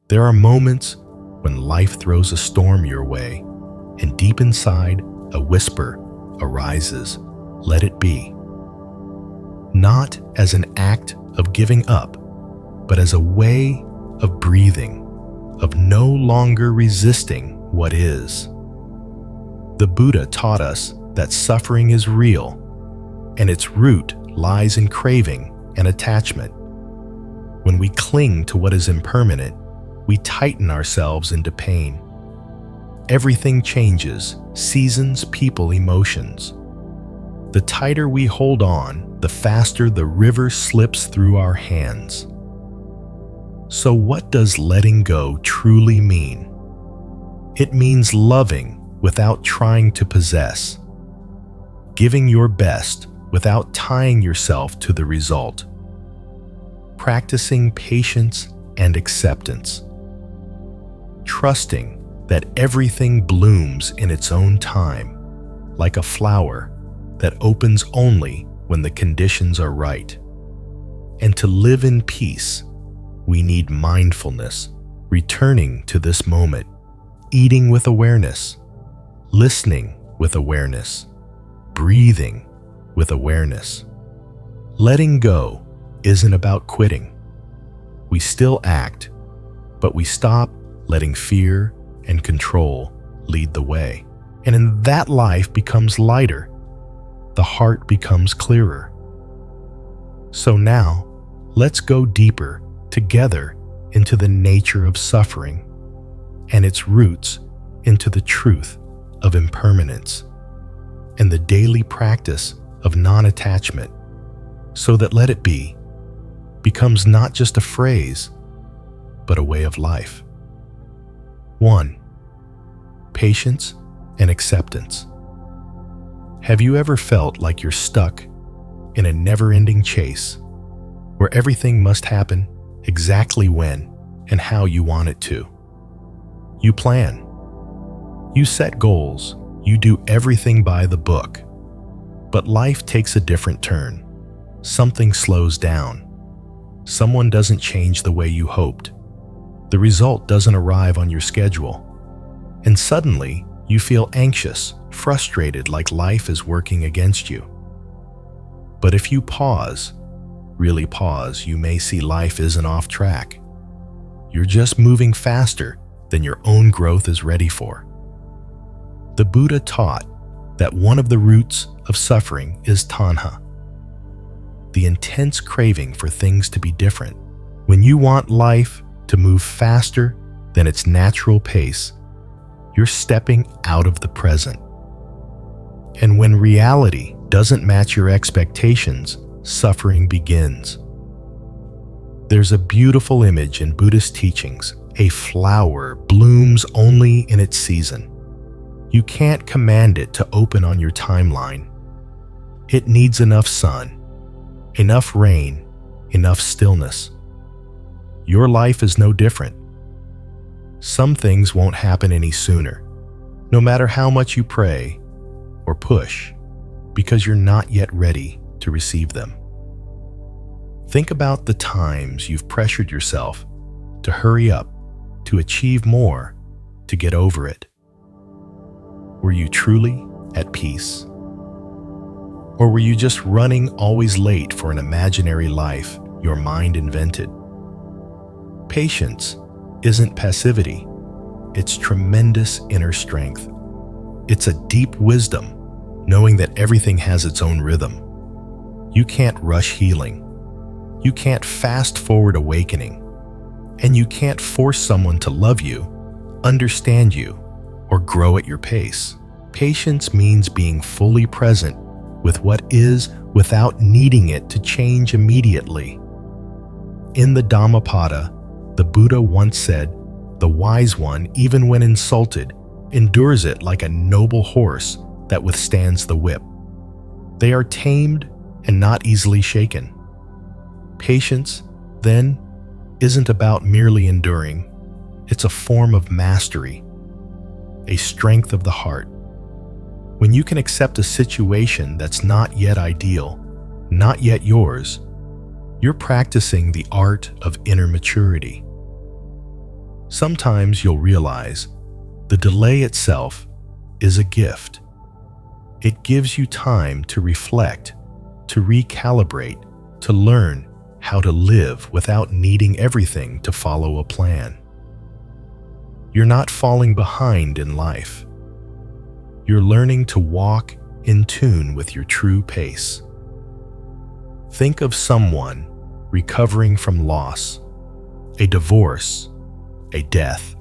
There are moments when life throws a storm your way, and deep inside, a whisper arises, "Let it be." Not as an act of giving up, but as a way of breathing, of no longer resisting what is. The Buddha taught us that suffering is real, and its root lies in craving and attachment. When we cling to what is impermanent, we tighten ourselves into pain. Everything changes: seasons, people, emotions. The tighter we hold on, the faster the river slips through our hands. So what does letting go truly mean? It means loving without trying to possess, giving your best without tying yourself to the result, practicing patience and acceptance, trusting that everything blooms in its own time, like a flower that opens only when the conditions are right. And to live in peace, we need mindfulness, returning to this moment, eating with awareness, listening with awareness, breathing with awareness. Letting go isn't about quitting. We still act, but we stop letting fear and control lead the way. And in that, life becomes lighter. The heart becomes clearer. So now, let's go deeper together into the nature of suffering and its roots into the truth of impermanence and the daily practice of non-attachment, so that "let it be" becomes not just a phrase, but a way of life. 1. Patience and acceptance. Have you ever felt like you're stuck in a never-ending chase, where everything must happen exactly when and how you want it to? You plan. You set goals. You do everything by the book. But life takes a different turn. Something slows down. Someone doesn't change the way you hoped. The result doesn't arrive on your schedule. And suddenly, you feel anxious, frustrated, like life is working against you. But if you pause, really pause, you may see life isn't off track. You're just moving faster than your own growth is ready for. The Buddha taught that one of the roots of suffering is tanha, the intense craving for things to be different. When you want life to move faster than its natural pace, you're stepping out of the present. And when reality doesn't match your expectations, suffering begins. There's a beautiful image in Buddhist teachings. A flower blooms only in its season. You can't command it to open on your timeline. It needs enough sun, enough rain, enough stillness. Your life is no different. Some things won't happen any sooner, no matter how much you pray or push, because you're not yet ready to receive them. Think about the times you've pressured yourself to hurry up, to achieve more, to get over it. Were you truly at peace? Or were you just running always late for an imaginary life your mind invented? Patience isn't passivity. It's tremendous inner strength. It's a deep wisdom, knowing that everything has its own rhythm. You can't rush healing. You can't fast forward awakening. And you can't force someone to love you, understand you, or grow at your pace. Patience means being fully present with what is without needing it to change immediately. In the Dhammapada, the Buddha once said, "The wise one, even when insulted, endures it like a noble horse that withstands the whip." They are tamed and not easily shaken. Patience, then, isn't about merely enduring. It's a form of mastery, a strength of the heart. When you can accept a situation that's not yet ideal, not yet yours, you're practicing the art of inner maturity. Sometimes you'll realize the delay itself is a gift. It gives you time to reflect, to recalibrate, to learn how to live without needing everything to follow a plan. You're not falling behind in life. You're learning to walk in tune with your true pace. Think of someone recovering from loss, a divorce, a death,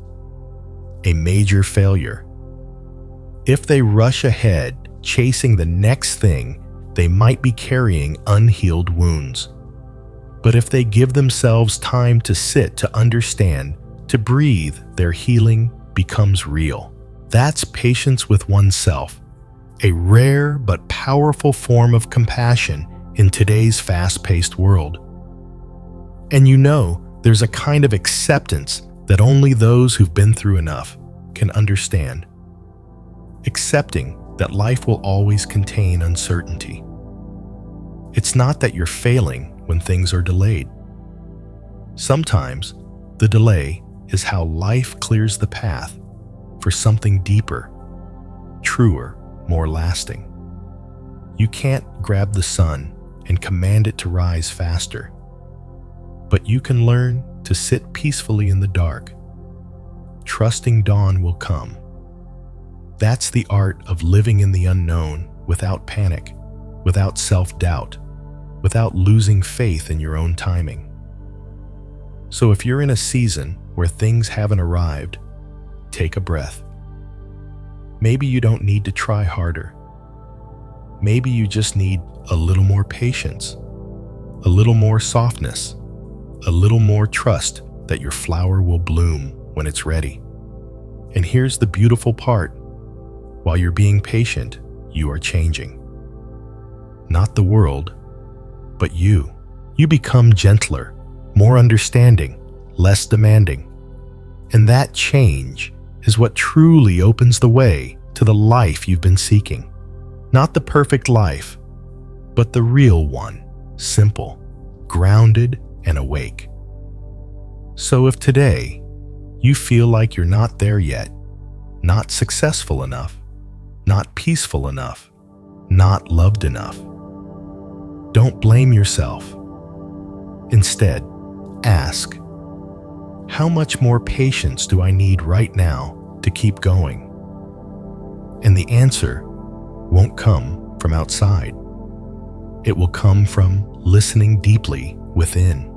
a major failure. If they rush ahead, chasing the next thing, they might be carrying unhealed wounds. But if they give themselves time to sit, to understand, to breathe, their healing becomes real. That's patience with oneself, a rare but powerful form of compassion in today's fast-paced world. And there's a kind of acceptance that only those who've been through enough can understand. Accepting that life will always contain uncertainty. It's not that you're failing when things are delayed. Sometimes the delay is how life clears the path for something deeper, truer, more lasting. You can't grab the sun and command it to rise faster, but you can learn to sit peacefully in the dark, trusting dawn will come. That's the art of living in the unknown without panic, without self-doubt, without losing faith in your own timing. So if you're in a season where things haven't arrived, take a breath. Maybe you don't need to try harder. Maybe you just need a little more patience, a little more softness, a little more trust that your flower will bloom when it's ready. And here's the beautiful part. While you're being patient, you are changing. Not the world, but you. You become gentler, more understanding, less demanding. And that change is what truly opens the way to the life you've been seeking. Not the perfect life, but the real one, simple, grounded, and awake. So if today you feel like you're not there yet, not successful enough, not peaceful enough, not loved enough, don't blame yourself. Instead, ask, how much more patience do I need right now to keep going? And the answer won't come from outside. It will come from listening deeply within.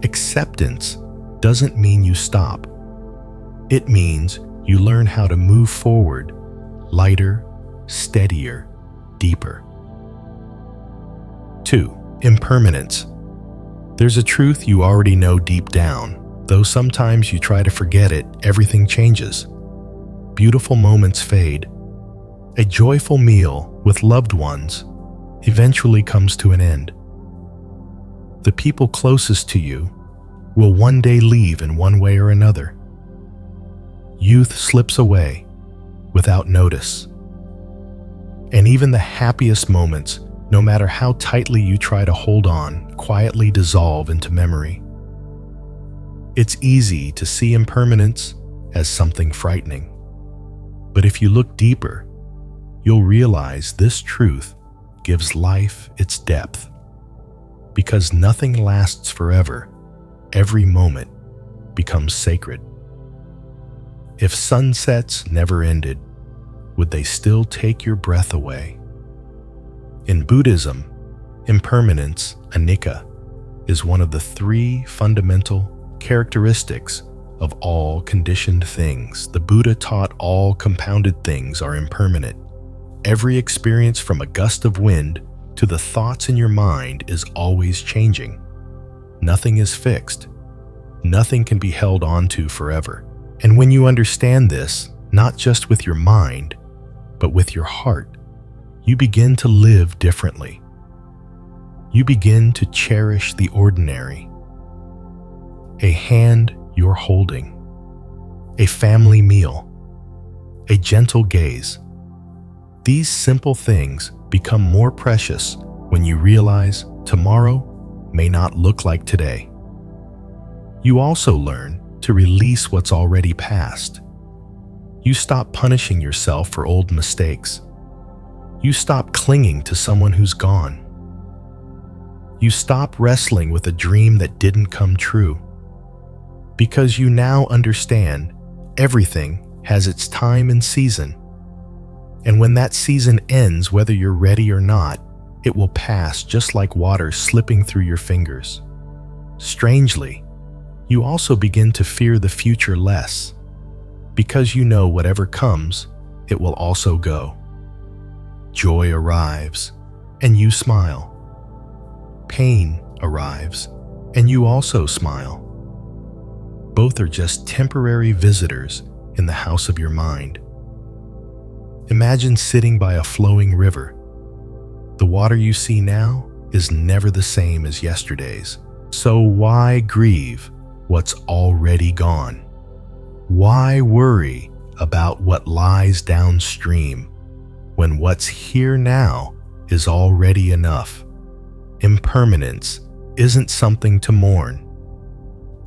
Acceptance doesn't mean you stop. It means you learn how to move forward, lighter, steadier, deeper. 2. Impermanence. There's a truth you already know deep down. Though sometimes you try to forget it, everything changes. Beautiful moments fade. A joyful meal with loved ones eventually comes to an end. The people closest to you will one day leave in one way or another. Youth slips away without notice. And even the happiest moments, no matter how tightly you try to hold on, quietly dissolve into memory. It's easy to see impermanence as something frightening. But if you look deeper, you'll realize this truth gives life its depth. Because nothing lasts forever, every moment becomes sacred. If sunsets never ended, would they still take your breath away? In Buddhism, impermanence, anicca, is one of the 3 fundamental characteristics of all conditioned things. The Buddha taught all compounded things are impermanent. Every experience, from a gust of wind to the thoughts in your mind, is always changing. Nothing is fixed. Nothing can be held onto forever. And when you understand this, not just with your mind, but with your heart, you begin to live differently. You begin to cherish the ordinary. A hand you're holding, a family meal, a gentle gaze. These simple things become more precious when you realize tomorrow may not look like today. You also learn to release what's already past. You stop punishing yourself for old mistakes. You stop clinging to someone who's gone. You stop wrestling with a dream that didn't come true. Because you now understand everything has its time and season. And when that season ends, whether you're ready or not, it will pass just like water slipping through your fingers. Strangely, you also begin to fear the future less, because you know whatever comes, it will also go. Joy arrives, and you smile. Pain arrives, and you also smile. Both are just temporary visitors in the house of your mind. Imagine sitting by a flowing river. The water you see now is never the same as yesterday's. So why grieve what's already gone? Why worry about what lies downstream when what's here now is already enough? Impermanence isn't something to mourn.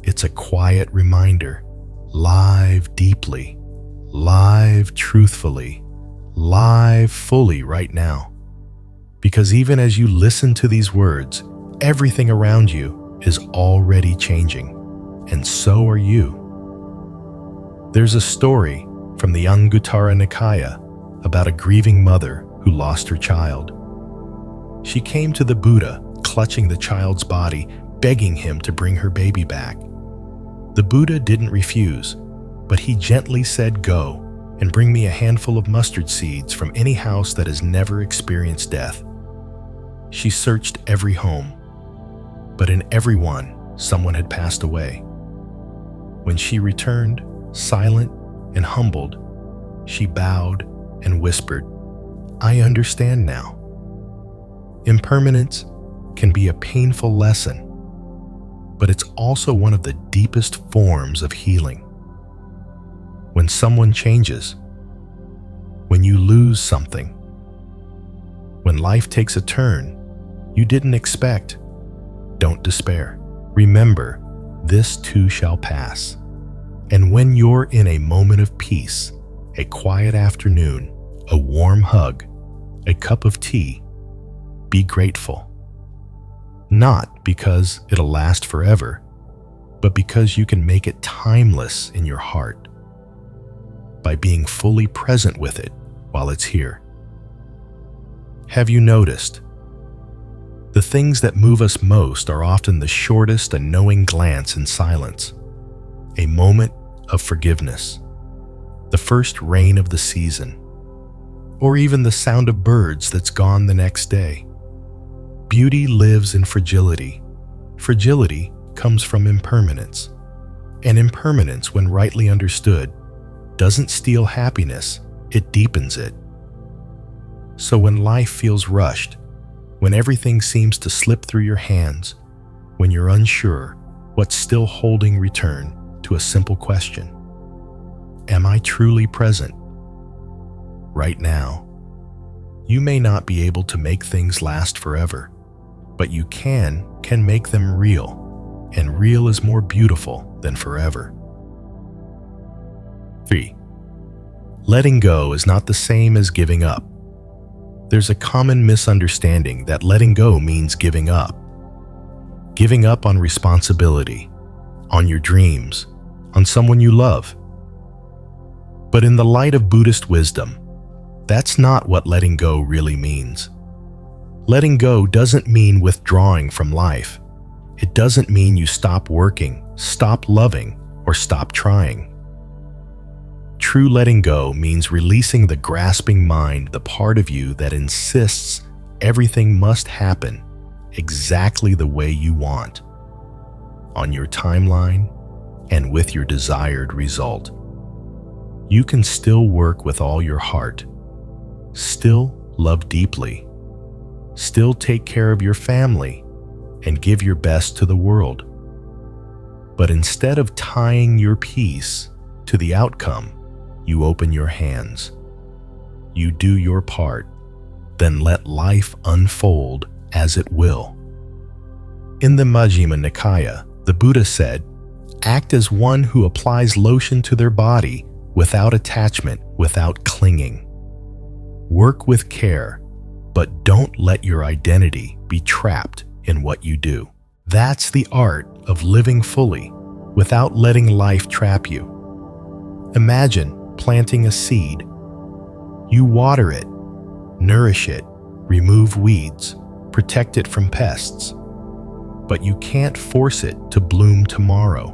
It's a quiet reminder. Live deeply, live truthfully, live fully right now. Because even as you listen to these words, everything around you is already changing, and so are you. There's a story from the Anguttara Nikaya about a grieving mother who lost her child. She came to the Buddha, clutching the child's body, begging him to bring her baby back. The Buddha didn't refuse, but he gently said, "Go and bring me a handful of mustard seeds from any house that has never experienced death." She searched every home, but in every one, someone had passed away. When she returned, silent and humbled, she bowed and whispered, "I understand now." Impermanence can be a painful lesson, but it's also one of the deepest forms of healing. When someone changes, when you lose something, when life takes a turn you didn't expect, don't despair. Remember, this too shall pass. And when you're in a moment of peace, a quiet afternoon, a warm hug, a cup of tea, be grateful. Not because it'll last forever, but because you can make it timeless in your heart by being fully present with it while it's here. Have you noticed? The things that move us most are often the shortest and knowing glance in silence, a moment of forgiveness, the first rain of the season, or even the sound of birds that's gone the next day. Beauty lives in fragility. Fragility comes from impermanence. And impermanence, when rightly understood, doesn't steal happiness, it deepens it. So when life feels rushed, when everything seems to slip through your hands, when you're unsure what's still holding, return to a simple question. Am I truly present? Right now. You may not be able to make things last forever, but you can make them real, and real is more beautiful than forever. 3. Letting go is not the same as giving up. There's a common misunderstanding that letting go means giving up. Giving up on responsibility, on your dreams, on someone you love. But in the light of Buddhist wisdom, that's not what letting go really means. Letting go doesn't mean withdrawing from life. It doesn't mean you stop working, stop loving, or stop trying. True letting go means releasing the grasping mind, the part of you that insists everything must happen exactly the way you want, on your timeline, and with your desired result. You can still work with all your heart, still love deeply, still take care of your family, and give your best to the world. But instead of tying your peace to the outcome, you open your hands. You do your part, then let life unfold as it will. In the Majjhima Nikaya, the Buddha said, Act as one who applies lotion to their body without attachment, without clinging. Work with care, but don't let your identity be trapped in what you do. That's the art of living fully without letting life trap you. Imagine planting a seed. You water it, nourish it, remove weeds, protect it from pests. But you can't force it to bloom tomorrow.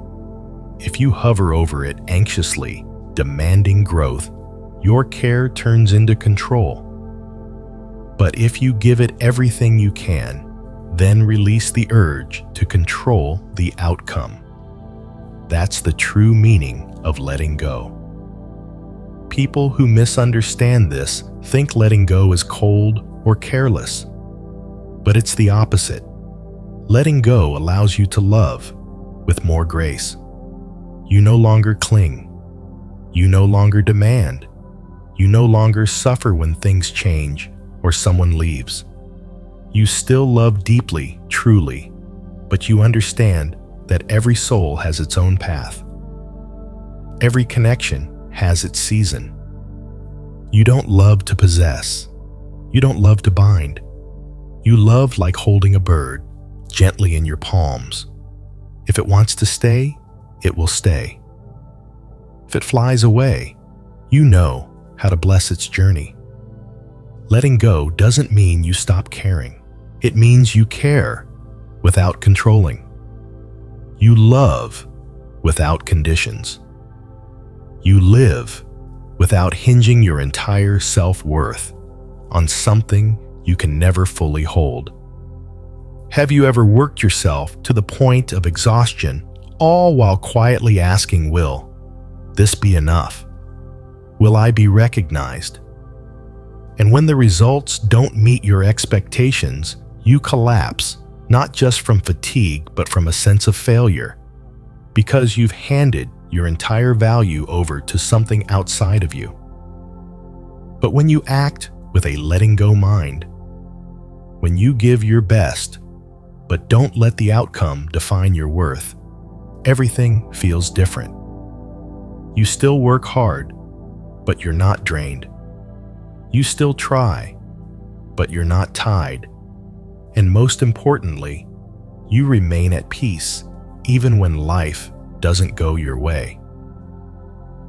If you hover over it anxiously, demanding growth, your care turns into control. But if you give it everything you can, then release the urge to control the outcome. That's the true meaning of letting go. People who misunderstand this think letting go is cold or careless. But it's the opposite. Letting go allows you to love with more grace. You no longer cling. You no longer demand. You no longer suffer when things change or someone leaves. You still love deeply, truly, but you understand that every soul has its own path. Every connection has its season. You don't love to possess. You don't love to bind. You love like holding a bird, gently in your palms. If it wants to stay, it will stay. If it flies away, you know how to bless its journey. Letting go doesn't mean you stop caring. It means you care without controlling. You love without conditions. You live without hinging your entire self-worth on something you can never fully hold. Have you ever worked yourself to the point of exhaustion, all while quietly asking, will this be enough? Will I be recognized? And when the results don't meet your expectations, you collapse, not just from fatigue, but from a sense of failure, because you've handed your entire value over to something outside of you. But when you act with a letting go mind, when you give your best, but don't let the outcome define your worth, everything feels different. You still work hard, but you're not drained. You still try, but you're not tied. And most importantly, you remain at peace even when life doesn't go your way.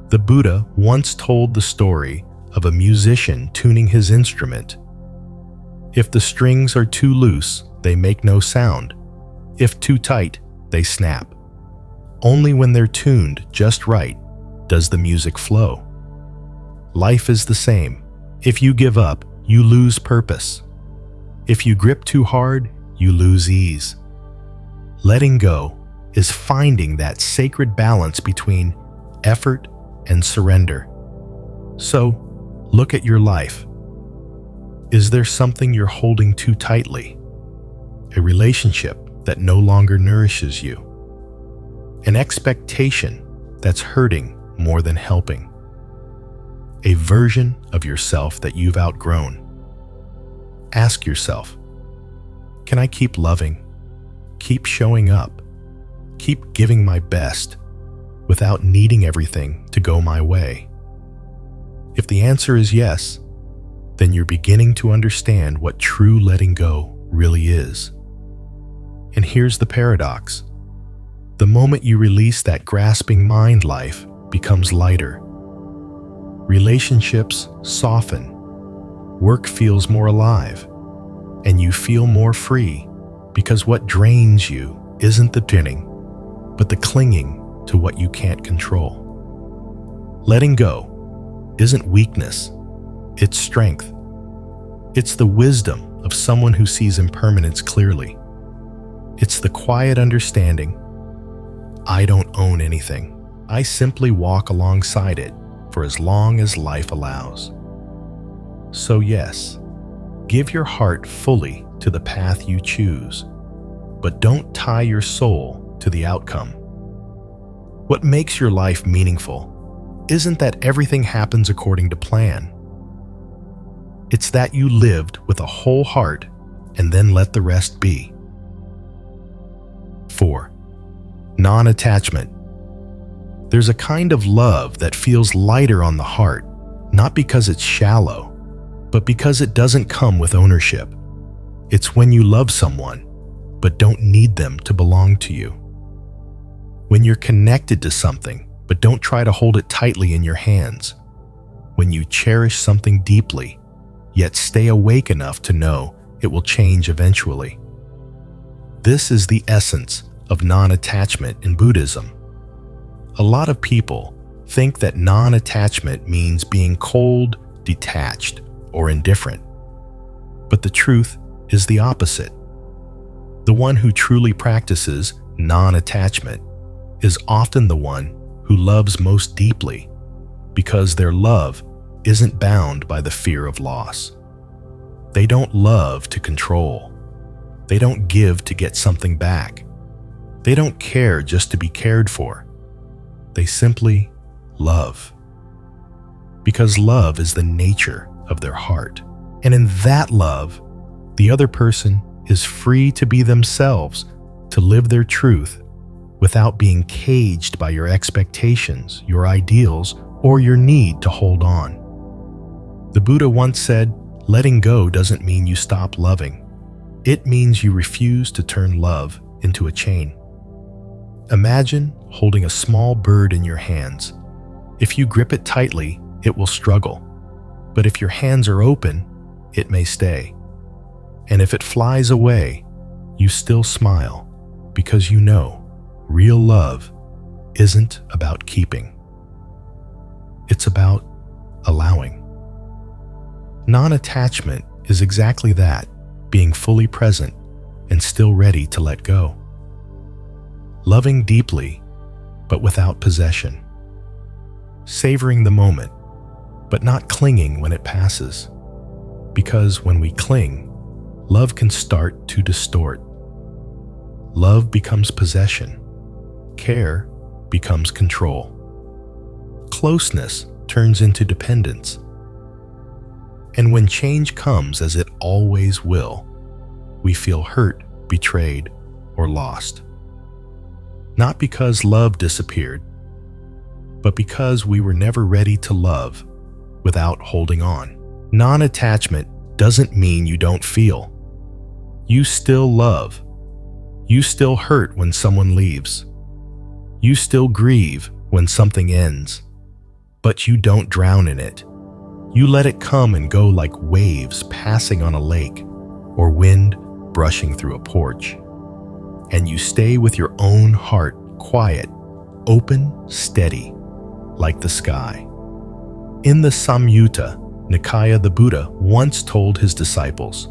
The Buddha once told the story of a musician tuning his instrument. If the strings are too loose, they make no sound. If too tight, they snap. Only when they're tuned just right does the music flow. Life is the same. If you give up, you lose purpose. If you grip too hard, you lose ease. Letting go is finding that sacred balance between effort and surrender. So, look at your life. Is there something you're holding too tightly? A relationship that no longer nourishes you? An expectation that's hurting more than helping? A version of yourself that you've outgrown? Ask yourself, can I keep loving, keep showing up, keep giving my best without needing everything to go my way? If the answer is yes, then you're beginning to understand what true letting go really is. And here's the paradox. The moment you release that grasping mind, life becomes lighter. Relationships soften. Work feels more alive. And you feel more free because what drains you isn't the pinning, but the clinging to what you can't control. Letting go isn't weakness, it's strength. It's the wisdom of someone who sees impermanence clearly. It's the quiet understanding, I don't own anything. I simply walk alongside it for as long as life allows. So yes, give your heart fully to the path you choose, but don't tie your soul to the outcome. What makes your life meaningful isn't that everything happens according to plan. It's that you lived with a whole heart and then let the rest be. 4. Non-attachment There's a kind of love that feels lighter on the heart, not because it's shallow, but because it doesn't come with ownership. It's when you love someone, but don't need them to belong to you. When you're connected to something, but don't try to hold it tightly in your hands. When you cherish something deeply, yet stay awake enough to know it will change eventually. This is the essence of non-attachment in Buddhism. A lot of people think that non-attachment means being cold, detached, or indifferent. But the truth is the opposite. The one who truly practices non-attachment is often the one who loves most deeply, because their love isn't bound by the fear of loss. They don't love to control. They don't give to get something back. They don't care just to be cared for. They simply love. Because love is the nature of their heart. And in that love, the other person is free to be themselves, to live their truth, without being caged by your expectations, your ideals, or your need to hold on. The Buddha once said, letting go doesn't mean you stop loving. It means you refuse to turn love into a chain. Imagine holding a small bird in your hands. If you grip it tightly, it will struggle. But if your hands are open, it may stay. And if it flies away, you still smile, because you know real love isn't about keeping. It's about allowing. Non-attachment is exactly that, being fully present and still ready to let go. Loving deeply, but without possession. Savoring the moment, but not clinging when it passes. Because when we cling, love can start to distort. Love becomes possession. Care becomes control. Closeness turns into dependence. And when change comes, as it always will, we feel hurt, betrayed, or lost. Not because love disappeared, but because we were never ready to love without holding on. Non-attachment doesn't mean you don't feel. You still love. You still hurt when someone leaves. You still grieve when something ends. But you don't drown in it. You let it come and go like waves passing on a lake or wind brushing through a porch. And you stay with your own heart quiet, open, steady, like the sky. In the Samyutta Nikaya, the Buddha once told his disciples,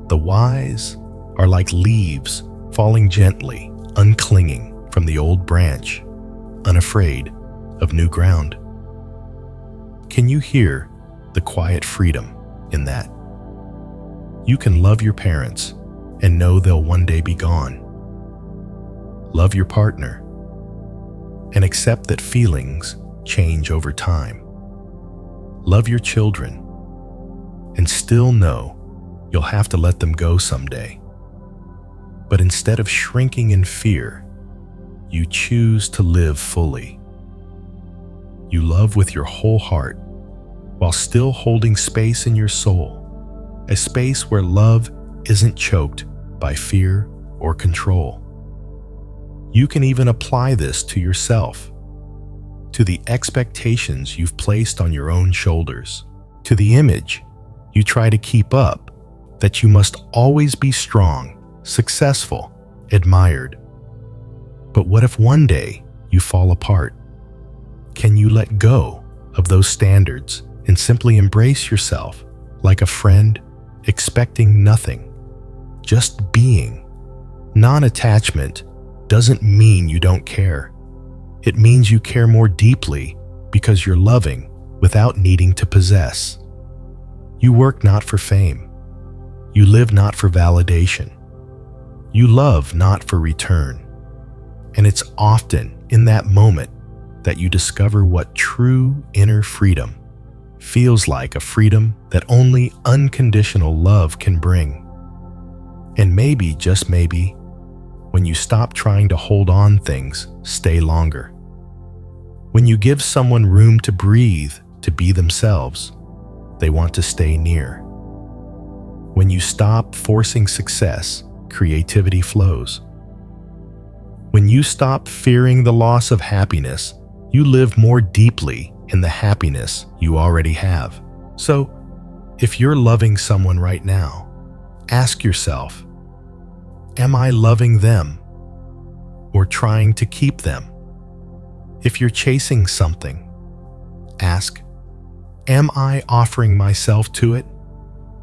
"The wise are like leaves falling gently, unclinging from the old branch, unafraid of new ground." Can you hear the quiet freedom in that? You can love your parents and know they'll one day be gone. Love your partner and accept that feelings change over time. Love your children and still know you'll have to let them go someday. But instead of shrinking in fear, you choose to live fully. You love with your whole heart while still holding space in your soul, a space where love isn't choked by fear or control. You can even apply this to yourself, to the expectations you've placed on your own shoulders, to the image you try to keep up that you must always be strong, successful, admired. But what if one day you fall apart? Can you let go of those standards and simply embrace yourself like a friend, expecting nothing, just being? Non-attachment doesn't mean you don't care. It means you care more deeply because you're loving without needing to possess. You work not for fame. You live not for validation. You love not for return. And it's often in that moment that you discover what true inner freedom feels like, a freedom that only unconditional love can bring. And maybe, just maybe, when you stop trying to hold on things, stay longer. When you give someone room to breathe, to be themselves, they want to stay near. When you stop forcing success, creativity flows. When you stop fearing the loss of happiness, you live more deeply in the happiness you already have. So, if you're loving someone right now, ask yourself, am I loving them or trying to keep them? If you're chasing something, ask, am I offering myself to it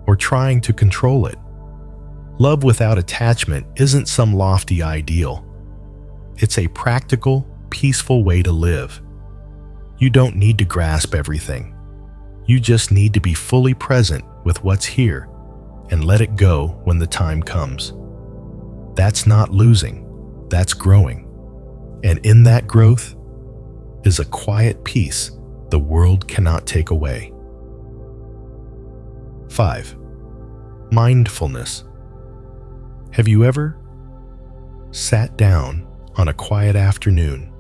or trying to control it? Love without attachment isn't some lofty ideal. It's a practical, peaceful way to live. You don't need to grasp everything. You just need to be fully present with what's here and let it go when the time comes. That's not losing, that's growing. And in that growth is a quiet peace the world cannot take away. 5. Mindfulness. Have you ever sat down on a quiet afternoon,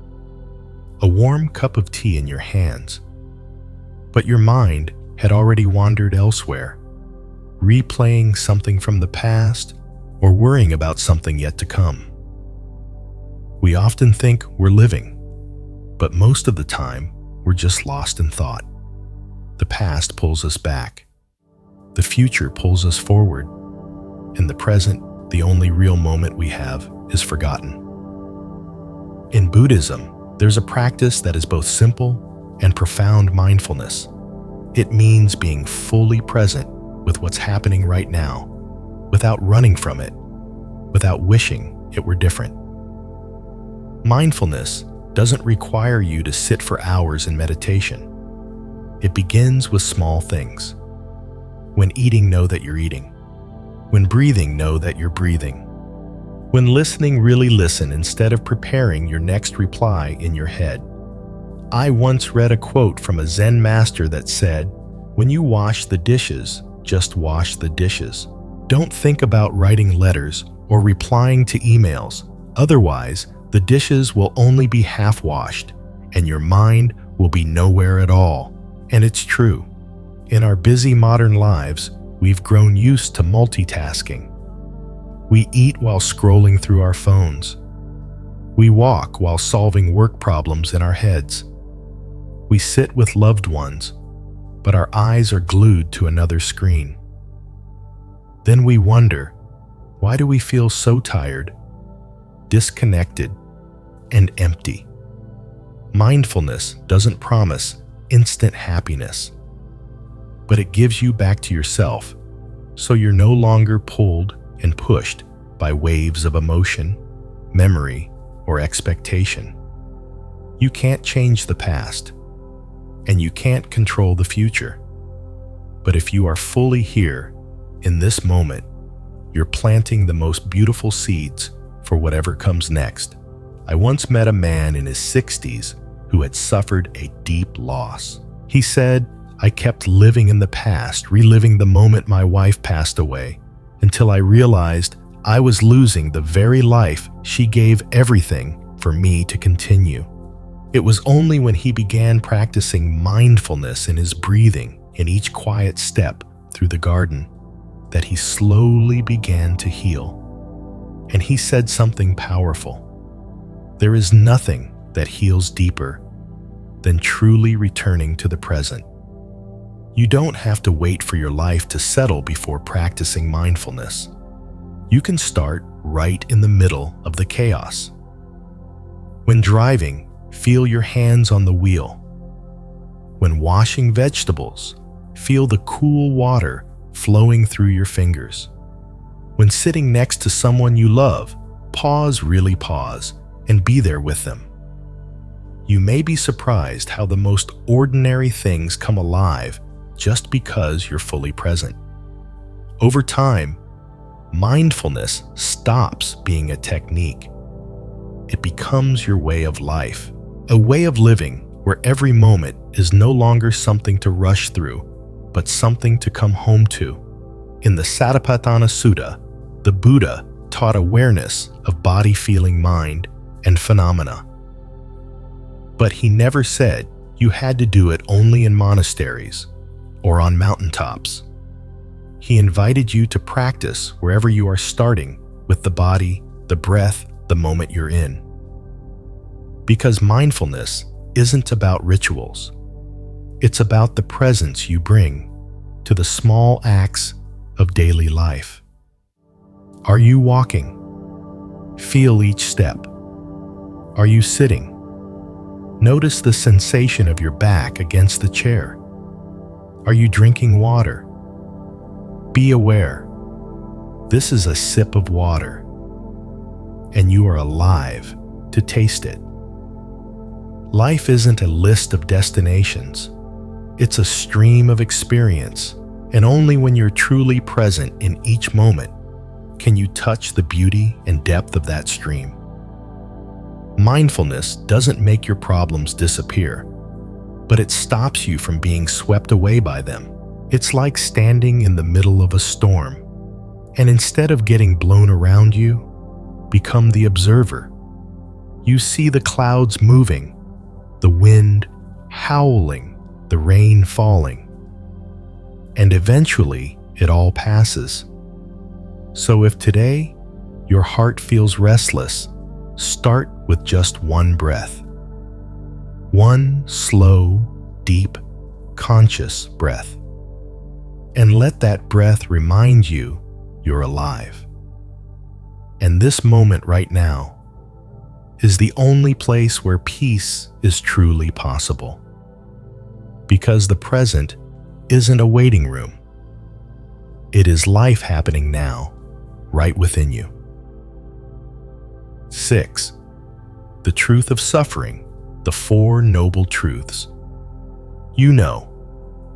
a warm cup of tea in your hands, but your mind had already wandered elsewhere, replaying something from the past or worrying about something yet to come? We often think we're living, but most of the time we're just lost in thought. The past pulls us back. The future pulls us forward. In the present, the only real moment we have is forgotten. In Buddhism, there's a practice that is both simple and profound mindfulness. It means being fully present with what's happening right now, without running from it, without wishing it were different. Mindfulness doesn't require you to sit for hours in meditation. It begins with small things. When eating, know that you're eating. When breathing, know that you're breathing. When listening, really listen instead of preparing your next reply in your head. I once read a quote from a Zen master that said, "When you wash the dishes, just wash the dishes. Don't think about writing letters or replying to emails. Otherwise, the dishes will only be half washed and your mind will be nowhere at all." And it's true. In our busy modern lives, we've grown used to multitasking. We eat while scrolling through our phones. We walk while solving work problems in our heads. We sit with loved ones, but our eyes are glued to another screen. Then we wonder, why do we feel so tired, disconnected, and empty? Mindfulness doesn't promise instant happiness, but it gives you back to yourself, so you're no longer pulled and pushed by waves of emotion, memory, or expectation. You can't change the past, and you can't control the future. But if you are fully here, in this moment, you're planting the most beautiful seeds for whatever comes next. I once met a man in his 60s who had suffered a deep loss. He said, "I kept living in the past, reliving the moment my wife passed away, until I realized I was losing the very life she gave everything for me to continue." It was only when he began practicing mindfulness in his breathing in each quiet step through the garden that he slowly began to heal. And he said something powerful. There is nothing that heals deeper than truly returning to the present. You don't have to wait for your life to settle before practicing mindfulness. You can start right in the middle of the chaos. When driving, feel your hands on the wheel. When washing vegetables, feel the cool water flowing through your fingers. When sitting next to someone you love, really pause, and be there with them. You may be surprised how the most ordinary things come alive just because you're fully present. Over time, mindfulness stops being a technique. It becomes your way of life, a way of living where every moment is no longer something to rush through, but something to come home to. In the Satipatthana Sutta, the Buddha taught awareness of body, feeling, mind, and phenomena. But he never said you had to do it only in monasteries or on mountaintops. He invited you to practice wherever you are starting with the body, the breath, the moment you're in. Because mindfulness isn't about rituals. It's about the presence you bring to the small acts of daily life. Are you walking? Feel each step. Are you sitting? Notice the sensation of your back against the chair. Are you drinking water? Be aware. This is a sip of water, and you are alive to taste it. Life isn't a list of destinations. It's a stream of experience, and only when you're truly present in each moment can you touch the beauty and depth of that stream. Mindfulness doesn't make your problems disappear, but it stops you from being swept away by them. It's like standing in the middle of a storm, and instead of getting blown around you, become the observer. You see the clouds moving, the wind howling, the rain falling, and eventually it all passes. So if today your heart feels restless, start with just one breath. One slow, deep, conscious breath. And let that breath remind you you're alive. And this moment right now is the only place where peace is truly possible. Because the present isn't a waiting room. It is life happening now, right within you. 6. The truth of suffering, the Four Noble Truths. You know,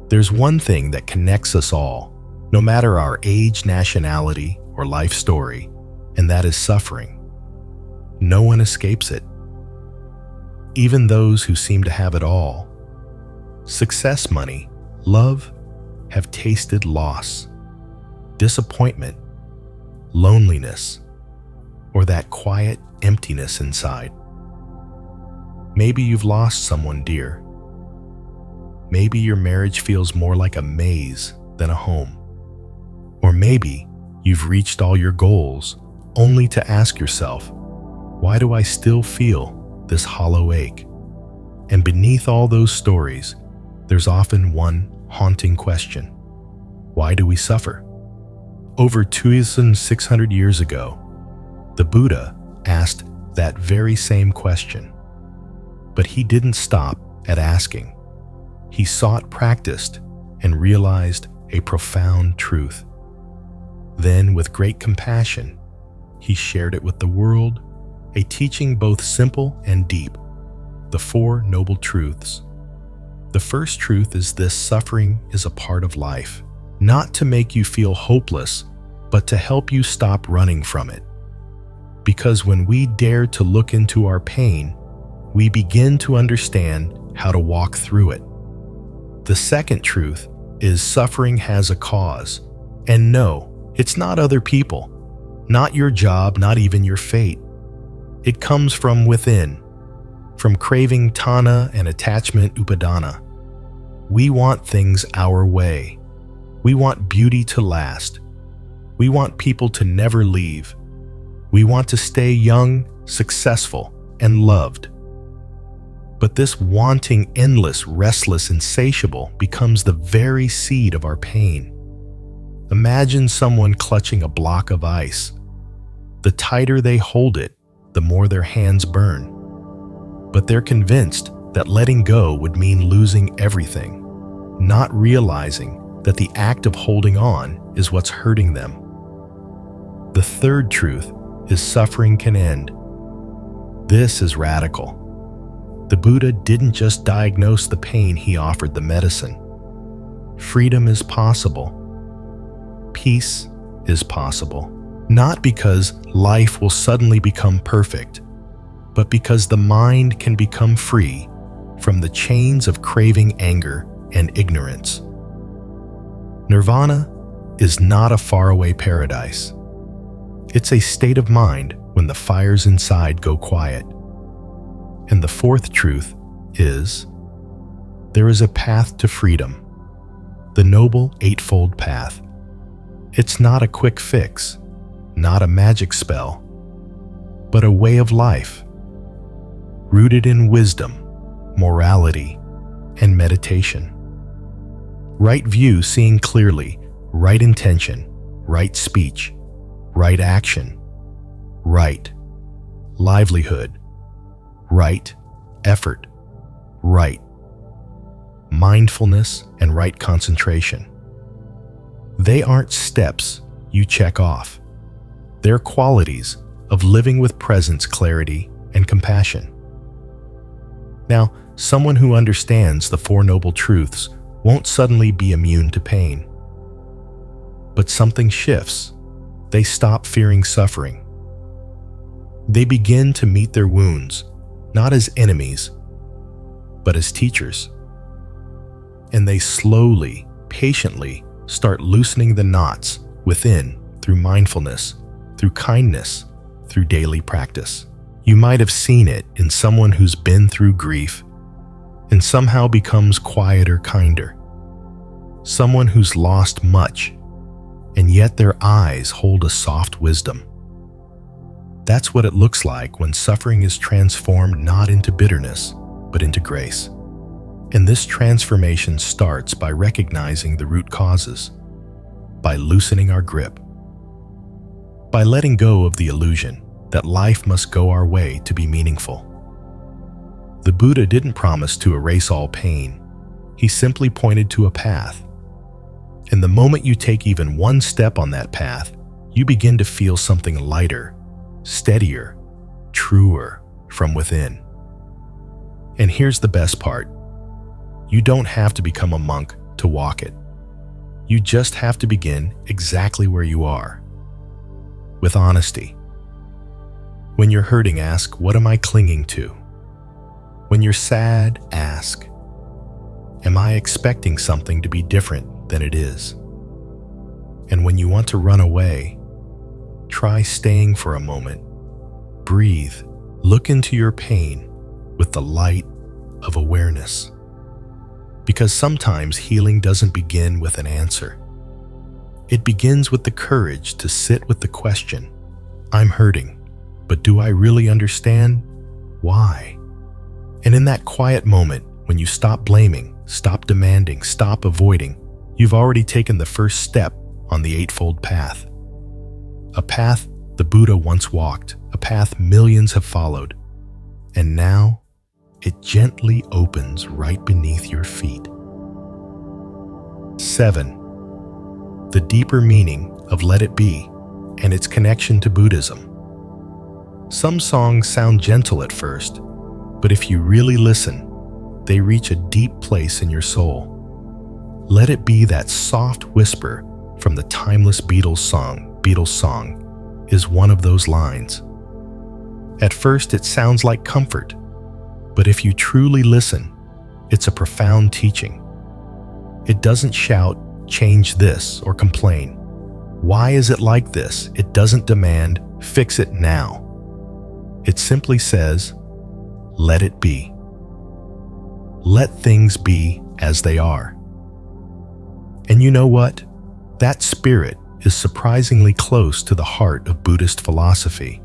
there's one thing that connects us all, no matter our age, nationality, or life story, and that is suffering. No one escapes it. Even those who seem to have it all. Success, money, love, have tasted loss, disappointment, loneliness, or that quiet emptiness inside. Maybe you've lost someone dear. Maybe your marriage feels more like a maze than a home. Or maybe you've reached all your goals only to ask yourself, why do I still feel this hollow ache? And beneath all those stories, there's often one haunting question. Why do we suffer? Over 2,600 years ago, the Buddha asked that very same question. But he didn't stop at asking. He sought, practiced, and realized a profound truth. Then, with great compassion, he shared it with the world, a teaching both simple and deep, the Four Noble Truths. The first truth is this: suffering is a part of life, not to make you feel hopeless, but to help you stop running from it. Because when we dare to look into our pain, we begin to understand how to walk through it. The second truth is suffering has a cause. And no, it's not other people, not your job, not even your fate. It comes from within, from craving tanha and attachment upadana. We want things our way. We want beauty to last. We want people to never leave. We want to stay young, successful, and loved. But this wanting, endless, restless, insatiable becomes the very seed of our pain. Imagine someone clutching a block of ice. The tighter they hold it, the more their hands burn. But they're convinced that letting go would mean losing everything, not realizing that the act of holding on is what's hurting them. The third truth is suffering can end. This is radical. The Buddha didn't just diagnose the pain, he offered the medicine. Freedom is possible. Peace is possible. Not because life will suddenly become perfect, but because the mind can become free from the chains of craving, anger, and ignorance. Nirvana is not a faraway paradise. It's a state of mind when the fires inside go quiet. And the fourth truth is, there is a path to freedom, the Noble Eightfold Path. It's not a quick fix, not a magic spell, but a way of life, rooted in wisdom, morality, and meditation. Right view, seeing clearly, right intention, right speech, right action, right livelihood, right effort, right mindfulness, and right concentration. They aren't steps you check off. They're qualities of living with presence, clarity, and compassion. Now, someone who understands the Four Noble Truths won't suddenly be immune to pain. But something shifts. They stop fearing suffering. They begin to meet their wounds, not as enemies, but as teachers. And they slowly, patiently start loosening the knots within through mindfulness, through kindness, through daily practice. You might have seen it in someone who's been through grief and somehow becomes quieter, kinder. Someone who's lost much, and yet their eyes hold a soft wisdom. That's what it looks like when suffering is transformed not into bitterness, but into grace. And this transformation starts by recognizing the root causes, by loosening our grip, by letting go of the illusion that life must go our way to be meaningful. The Buddha didn't promise to erase all pain. He simply pointed to a path. And the moment you take even one step on that path, you begin to feel something lighter, steadier, truer from within. And here's the best part. You don't have to become a monk to walk it. You just have to begin exactly where you are, with honesty. When you're hurting, ask, what am I clinging to? When you're sad, ask, am I expecting something to be different than it is? And when you want to run away, try staying for a moment. Breathe. Look into your pain with the light of awareness. Because sometimes healing doesn't begin with an answer. It begins with the courage to sit with the question, I'm hurting, but do I really understand why? And in that quiet moment, when you stop blaming, stop demanding, stop avoiding, you've already taken the first step on the Eightfold Path. A path the Buddha once walked, a path millions have followed, and now it gently opens right beneath your feet. 7. The deeper meaning of Let It Be and its connection to Buddhism. Some songs sound gentle at first, but if you really listen, they reach a deep place in your soul. Let It Be that soft whisper from the timeless Beatles song is one of those lines. At first, it sounds like comfort, but if you truly listen, it's a profound teaching. It doesn't shout, change this, or complain. Why is it like this? It doesn't demand, fix it now. It simply says, let it be. Let things be as they are. And you know what? That spirit is surprisingly close to the heart of Buddhist philosophy.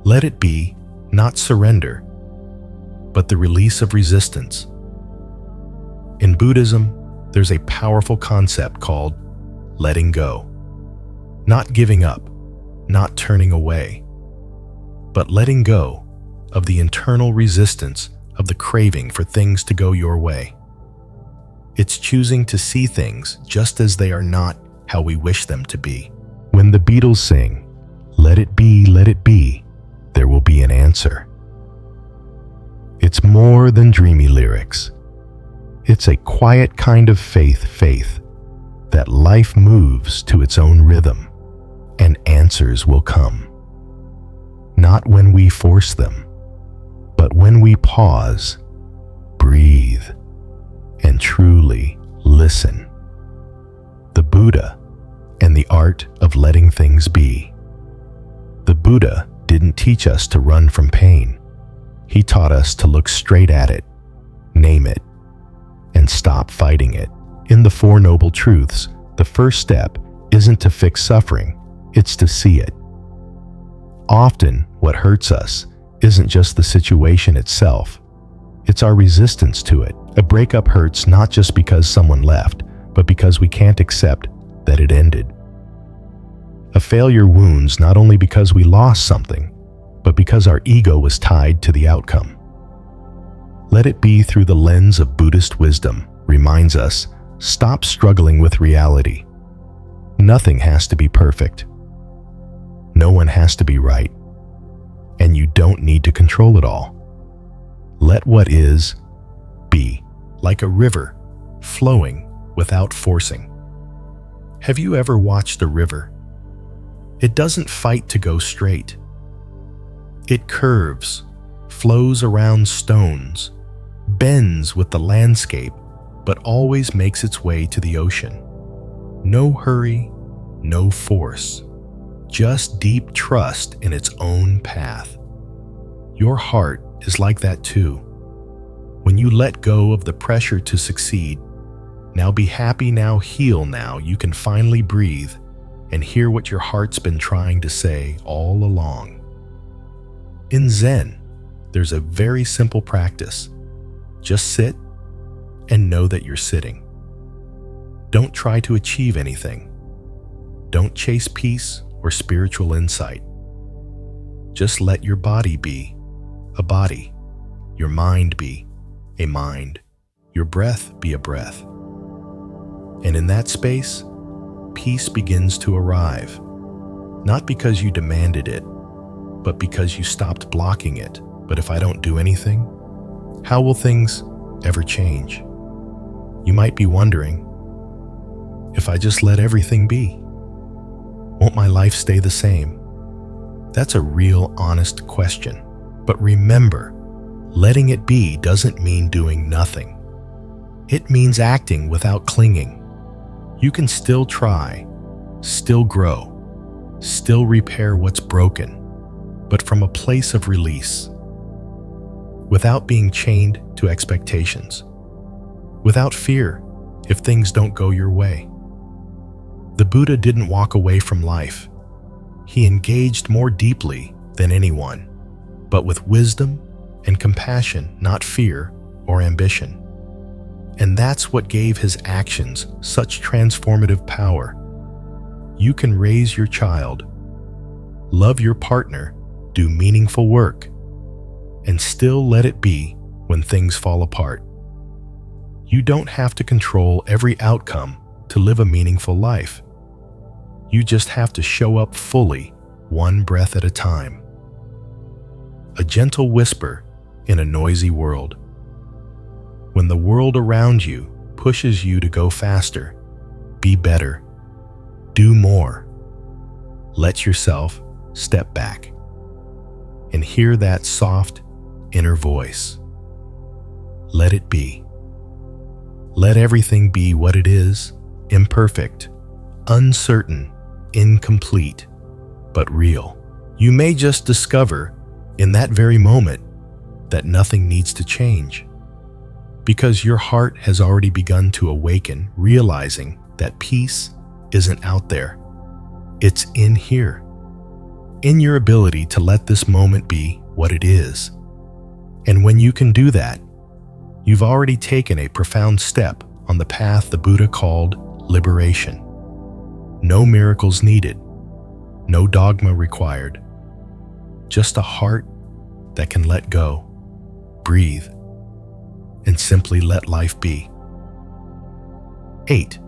Let it be, not surrender, but the release of resistance. In Buddhism, there's a powerful concept called letting go. Not giving up, not turning away, but letting go of the internal resistance of the craving for things to go your way. It's choosing to see things just as they are, not how we wish them to be. When the Beatles sing, let it be, there will be an answer. It's more than dreamy lyrics. It's a quiet kind of faith that life moves to its own rhythm and answers will come. Not when we force them, but when we pause, breathe, and truly listen. The Buddha and the art of letting things be. The Buddha didn't teach us to run from pain. He taught us to look straight at it, name it, and stop fighting it. In the Four Noble Truths, the first step isn't to fix suffering, it's to see it. Often, what hurts us isn't just the situation itself, it's our resistance to it. A breakup hurts not just because someone left, but because we can't accept that it ended. A failure wounds not only because we lost something, but because our ego was tied to the outcome. Let it be through the lens of Buddhist wisdom reminds us, stop struggling with reality. Nothing has to be perfect. No one has to be right. And you don't need to control it all. Let what is, be, like a river, flowing without forcing. Have you ever watched a river? It doesn't fight to go straight. It curves, flows around stones, bends with the landscape, but always makes its way to the ocean. No hurry, no force, just deep trust in its own path. Your heart is like that too. When you let go of the pressure to succeed, now be happy, now heal, now you can finally breathe and hear what your heart's been trying to say all along. In Zen, there's a very simple practice. Just sit and know that you're sitting. Don't try to achieve anything. Don't chase peace or spiritual insight. Just let your body be a body, your mind be a mind, your breath be a breath. And in that space, peace begins to arrive, not because you demanded it, but because you stopped blocking it. But if I don't do anything, how will things ever change? You might be wondering, if I just let everything be, won't my life stay the same? That's a real, honest question. But remember, letting it be doesn't mean doing nothing. It means acting without clinging. You can still try, still grow, still repair what's broken, but from a place of release, without being chained to expectations, without fear if things don't go your way. The Buddha didn't walk away from life. He engaged more deeply than anyone, but with wisdom and compassion, not fear or ambition. And that's what gave his actions such transformative power. You can raise your child, love your partner, do meaningful work, and still let it be when things fall apart. You don't have to control every outcome to live a meaningful life. You just have to show up fully, one breath at a time. A gentle whisper in a noisy world. When the world around you pushes you to go faster, be better, do more, let yourself step back and hear that soft inner voice. Let it be. Let everything be what it is, imperfect, uncertain, incomplete, but real. You may just discover in that very moment that nothing needs to change, because your heart has already begun to awaken, realizing that peace isn't out there. It's in here, in your ability to let this moment be what it is. And when you can do that, you've already taken a profound step on the path the Buddha called liberation. No miracles needed, no dogma required, just a heart that can let go, breathe, and simply let life be. 8.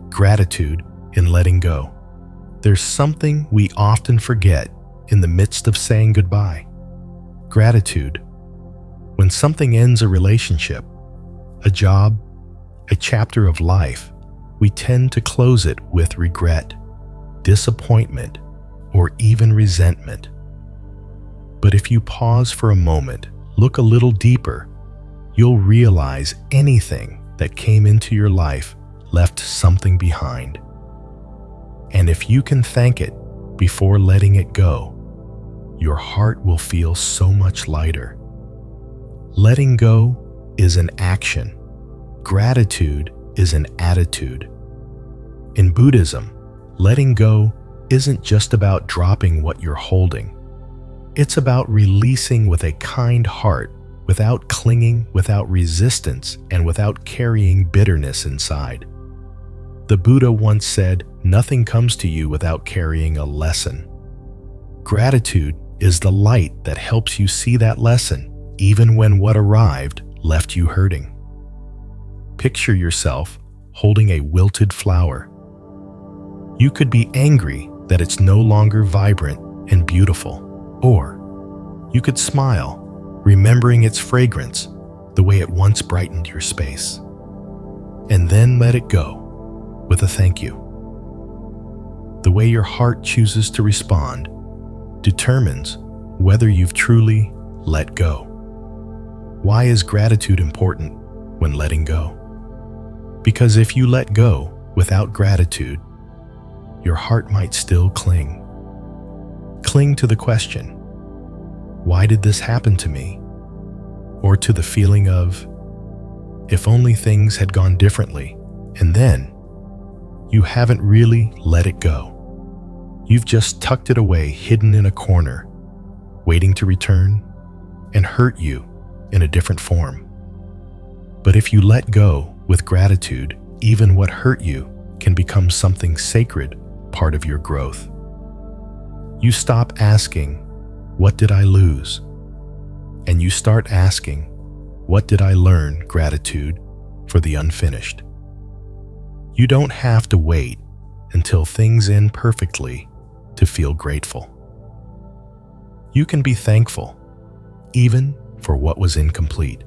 Gratitude in letting go. There's something we often forget in the midst of saying goodbye. Gratitude. When something ends a relationship, a job, a chapter of life, we tend to close it with regret, disappointment, or even resentment. But if you pause for a moment, look a little deeper, you'll realize anything that came into your life left something behind. And if you can thank it before letting it go, your heart will feel so much lighter. Letting go is an action. Gratitude is an attitude. In Buddhism, letting go isn't just about dropping what you're holding. It's about releasing with a kind heart, without clinging, without resistance, and without carrying bitterness inside. The Buddha once said, "Nothing comes to you without carrying a lesson." Gratitude is the light that helps you see that lesson, even when what arrived left you hurting. Picture yourself holding a wilted flower. You could be angry that it's no longer vibrant and beautiful, or you could smile, remembering its fragrance, the way it once brightened your space. And then let it go with a thank you. The way your heart chooses to respond determines whether you've truly let go. Why is gratitude important when letting go? Because if you let go without gratitude, your heart might still cling. Cling to the question, why did this happen to me? Or to the feeling of, if only things had gone differently, and then you haven't really let it go. You've just tucked it away, hidden in a corner, waiting to return and hurt you in a different form. But if you let go with gratitude, even what hurt you can become something sacred, part of your growth. You stop asking, what did I lose? And you start asking, what did I learn? Gratitude for the unfinished. You don't have to wait until things end perfectly to feel grateful. You can be thankful, even for what was incomplete.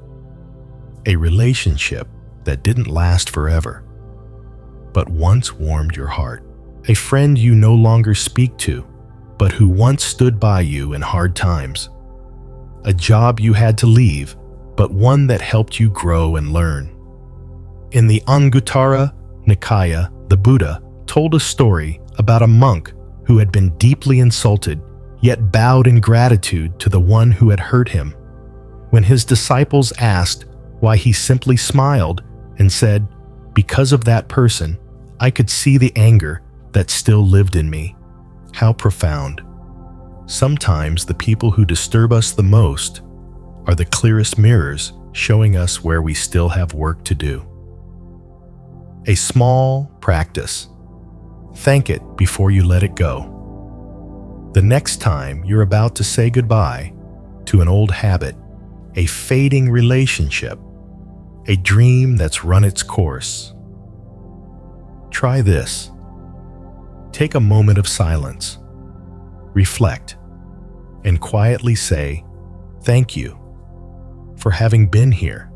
A relationship that didn't last forever, but once warmed your heart. A friend you no longer speak to, but who once stood by you in hard times. A job you had to leave, but one that helped you grow and learn. In the Anguttara Nikaya, the Buddha told a story about a monk who had been deeply insulted, yet bowed in gratitude to the one who had hurt him. When his disciples asked why, he simply smiled and said, "Because of that person, I could see the anger that still lived in me." How profound. Sometimes the people who disturb us the most are the clearest mirrors, showing us where we still have work to do. A small practice. Thank it before you let it go. The next time you're about to say goodbye to an old habit, a fading relationship, a dream that's run its course, try this. Take a moment of silence, reflect, and quietly say, "Thank you for having been here,"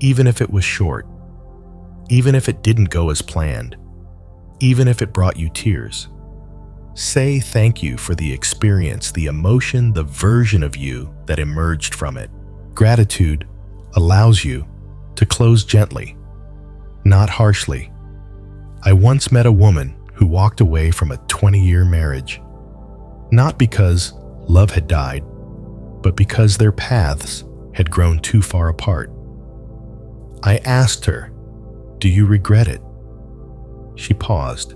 even if it was short, even if it didn't go as planned, even if it brought you tears. Say thank you for the experience, the emotion, the version of you that emerged from it. Gratitude allows you to close gently, not harshly. I once met a woman who walked away from a 20-year marriage, not because love had died, but because their paths had grown too far apart. I asked her, "Do you regret it?" She paused,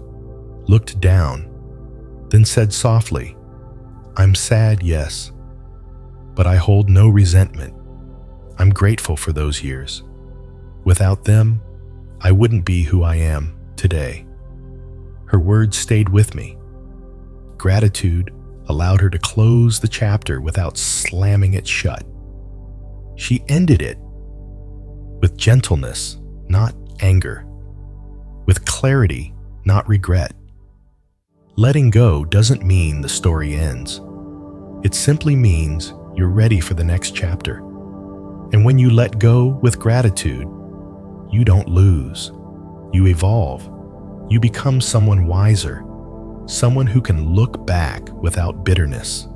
looked down, then said softly, "I'm sad, yes, but I hold no resentment. I'm grateful for those years. Without them, I wouldn't be who I am today." Her words stayed with me. Gratitude allowed her to close the chapter without slamming it shut. She ended it with gentleness, not anger, with clarity, not regret. Letting go doesn't mean the story ends. It simply means you're ready for the next chapter. And when you let go with gratitude, you don't lose. You evolve. You become someone wiser, someone who can look back without bitterness,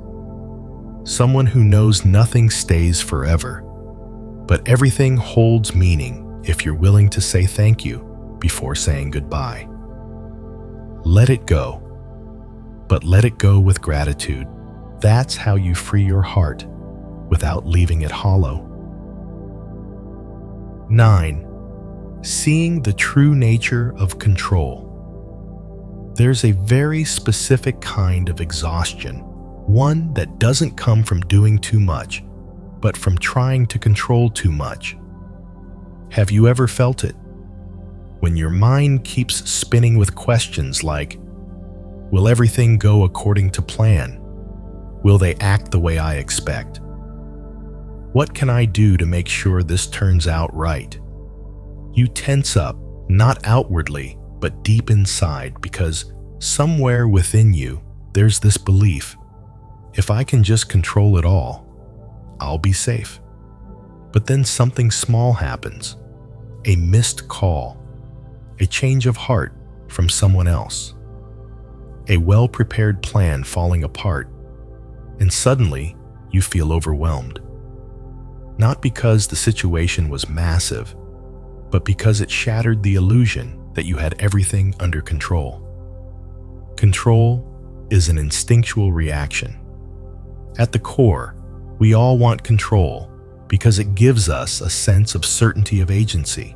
someone who knows nothing stays forever, but everything holds meaning if you're willing to say thank you before saying goodbye. Let it go, but let it go with gratitude. That's how you free your heart without leaving it hollow. 9. Seeing the true nature of control. There's a very specific kind of exhaustion, one that doesn't come from doing too much, but from trying to control too much. Have you ever felt it? When your mind keeps spinning with questions like, will everything go according to plan? Will they act the way I expect? What can I do to make sure this turns out right? You tense up, not outwardly, but deep inside, because somewhere within you, there's this belief, if I can just control it all, I'll be safe. But then something small happens, a missed call, a change of heart from someone else, a well-prepared plan falling apart, and suddenly you feel overwhelmed. Not because the situation was massive, but because it shattered the illusion that you had everything under control. Control is an instinctual reaction. At the core, we all want control because it gives us a sense of certainty of agency.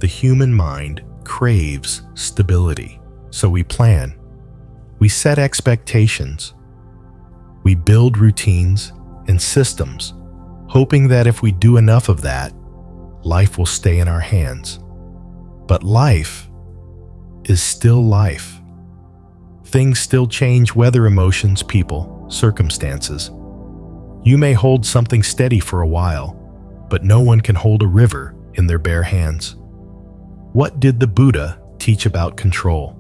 The human mind craves stability, so we plan. We set expectations. We build routines and systems, hoping that if we do enough of that, life will stay in our hands. But life is still life. Things still change: weather, emotions, people, circumstances. You may hold something steady for a while, but no one can hold a river in their bare hands. What did the Buddha teach about control?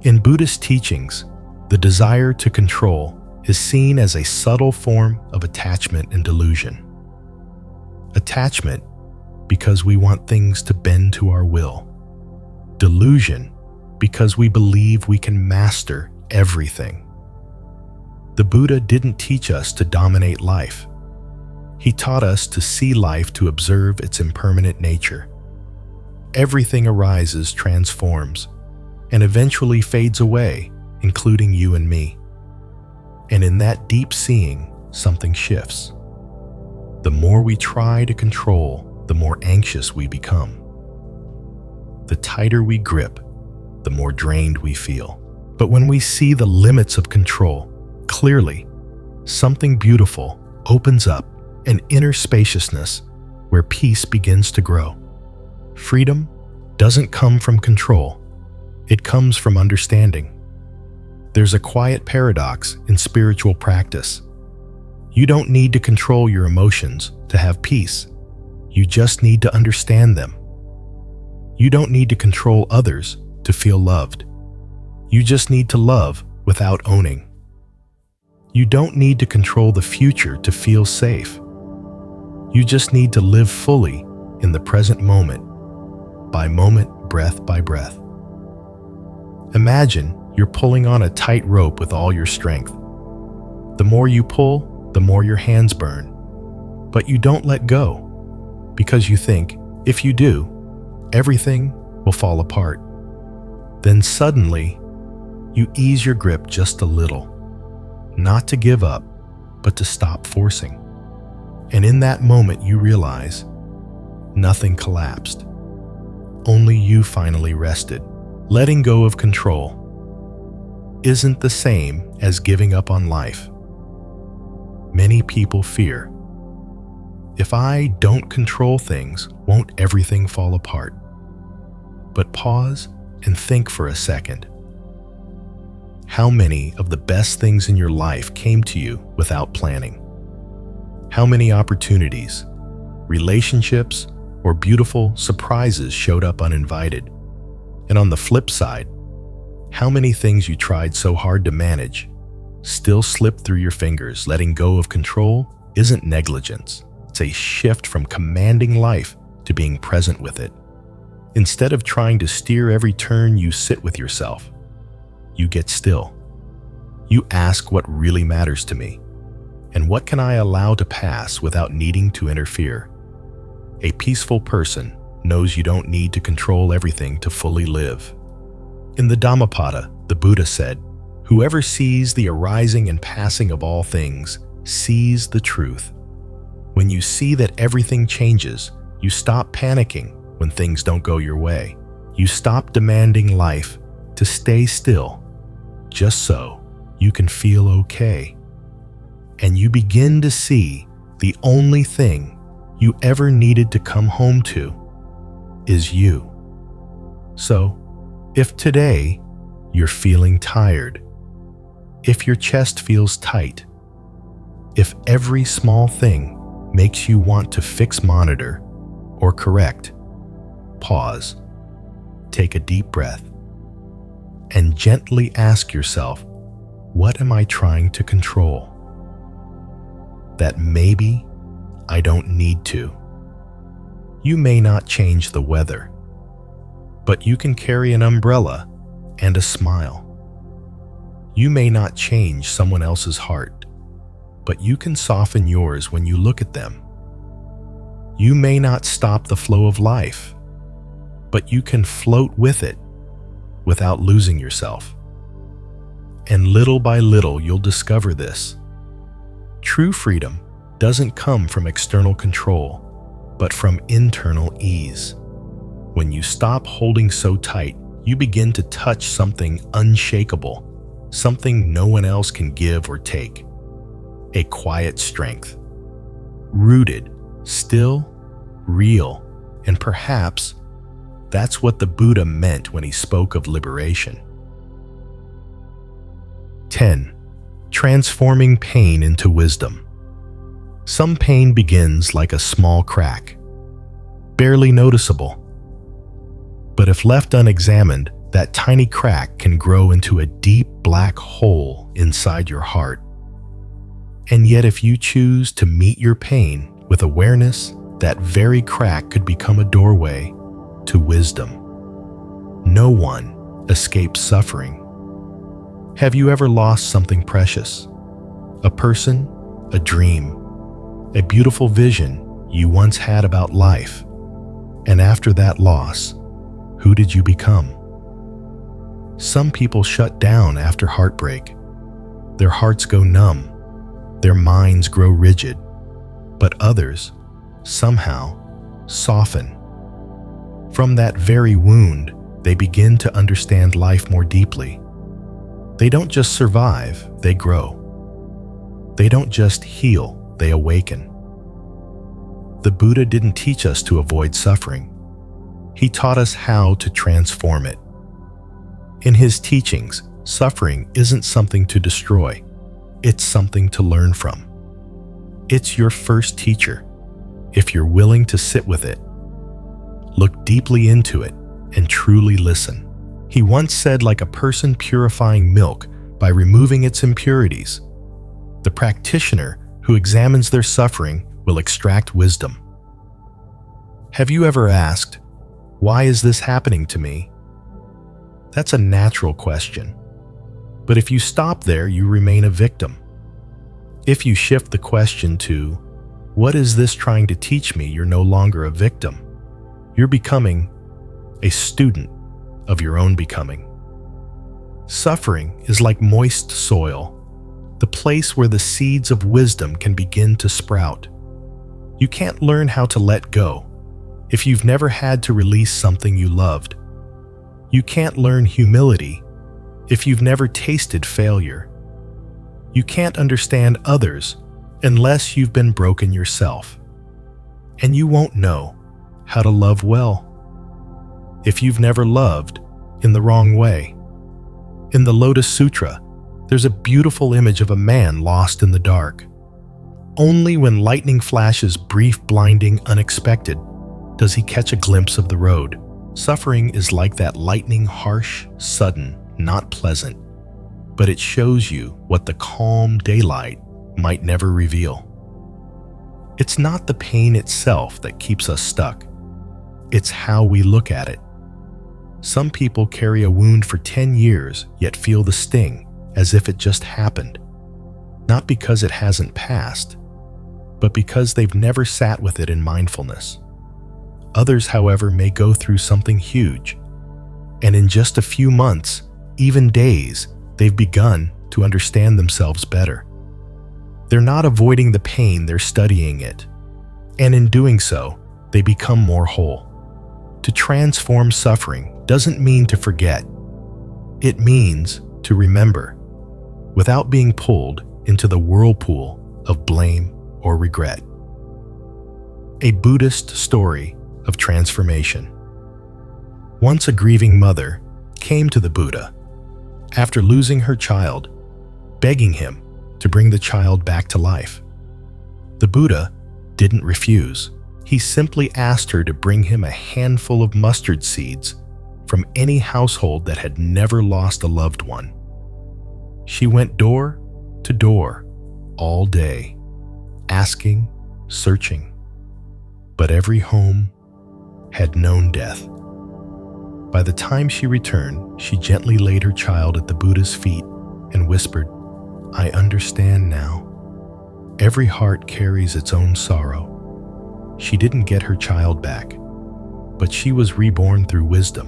In Buddhist teachings, the desire to control is seen as a subtle form of attachment and delusion. Attachment because we want things to bend to our will. Delusion because we believe we can master everything. The Buddha didn't teach us to dominate life. He taught us to see life, to observe its impermanent nature. Everything arises, transforms, and eventually fades away, including you and me. And in that deep seeing, something shifts. The more we try to control, the more anxious we become. The tighter we grip, the more drained we feel. But when we see the limits of control clearly, something beautiful opens up, an inner spaciousness where peace begins to grow. Freedom doesn't come from control, it comes from understanding. There's a quiet paradox in spiritual practice. You don't need to control your emotions to have peace. You just need to understand them. You don't need to control others to feel loved. You just need to love without owning. You don't need to control the future to feel safe. You just need to live fully in the present moment, by moment, breath by breath. Imagine you're pulling on a tight rope with all your strength. The more you pull, the more your hands burn. But you don't let go, because you think, if you do, everything will fall apart. Then suddenly, you ease your grip just a little, not to give up, but to stop forcing. And in that moment you realize nothing collapsed. Only you finally rested. Letting go of control isn't the same as giving up on life. Many people fear, if I don't control things, won't everything fall apart? But pause and think for a second. How many of the best things in your life came to you without planning? How many opportunities, relationships, or beautiful surprises showed up uninvited? And on the flip side, how many things you tried so hard to manage still slipped through your fingers? Letting go of control isn't negligence. It's a shift from commanding life to being present with it. Instead of trying to steer every turn, you sit with yourself. You get still. You ask, what really matters to me? And what can I allow to pass without needing to interfere? A peaceful person knows you don't need to control everything to fully live. In the Dhammapada, the Buddha said, "Whoever sees the arising and passing of all things sees the truth." When you see that everything changes, You stop panicking when things don't go your way. You stop demanding life to stay still just so you can feel okay. And you begin to see the only thing you ever needed to come home to is you. So, if today you're feeling tired, if your chest feels tight, if every small thing makes you want to fix, monitor, or correct, pause, take a deep breath, and gently ask yourself, what am I trying to control? That maybe I don't need to. You may not change the weather, but you can carry an umbrella and a smile. You may not change someone else's heart, but you can soften yours when you look at them. You may not stop the flow of life, but you can float with it without losing yourself. And little by little, you'll discover this. True freedom doesn't come from external control, but from internal ease. When you stop holding so tight, you begin to touch something unshakable, something no one else can give or take. A quiet strength, rooted, still, real, and perhaps that's what the Buddha meant when he spoke of liberation. 10. Transforming pain into wisdom. Some pain begins like a small crack, barely noticeable. But if left unexamined, that tiny crack can grow into a deep black hole inside your heart. And yet if you choose to meet your pain with awareness, that very crack could become a doorway to wisdom. No one escapes suffering. Have you ever lost something precious? A person, a dream, a beautiful vision you once had about life. And after that loss, who did you become? Some people shut down after heartbreak. Their hearts go numb. Their minds grow rigid. But others, somehow, soften. From that very wound, they begin to understand life more deeply. They don't just survive, they grow. They don't just heal, they awaken. The Buddha didn't teach us to avoid suffering. He taught us how to transform it. In his teachings, suffering isn't something to destroy. It's something to learn from. It's your first teacher, if you're willing to sit with it, look deeply into it, and truly listen. He once said, like a person purifying milk by removing its impurities, the practitioner who examines their suffering will extract wisdom. Have you ever asked, why is this happening to me? That's a natural question. But if you stop there, you remain a victim. If you shift the question to, what is this trying to teach me? You're no longer a victim. You're becoming a student of your own becoming. Suffering is like moist soil, the place where the seeds of wisdom can begin to sprout. You can't learn how to let go if you've never had to release something you loved. You can't learn humility if you've never tasted failure. You can't understand others unless you've been broken yourself. And you won't know how to love well if you've never loved in the wrong way. In the Lotus Sutra, there's a beautiful image of a man lost in the dark. Only when lightning flashes brief, blinding, unexpected, does he catch a glimpse of the road. Suffering is like that lightning, harsh, sudden, not pleasant, but it shows you what the calm daylight might never reveal. It's not the pain itself that keeps us stuck. It's how we look at it. Some people carry a wound for 10 years, yet feel the sting as if it just happened. Not because it hasn't passed, but because they've never sat with it in mindfulness. Others, however, may go through something huge, and in just a few months, even days, they've begun to understand themselves better. They're not avoiding the pain, they're studying it. And in doing so, they become more whole. To transform suffering doesn't mean to forget. It means to remember, without being pulled into the whirlpool of blame or regret. A Buddhist story of transformation. Once a grieving mother came to the Buddha after losing her child, begging him to bring the child back to life. The Buddha didn't refuse. He simply asked her to bring him a handful of mustard seeds from any household that had never lost a loved one. She went door to door all day, asking, searching, but every home had known death. By the time she returned, she gently laid her child at the Buddha's feet and whispered, "I understand now. Every heart carries its own sorrow." She didn't get her child back, but she was reborn through wisdom.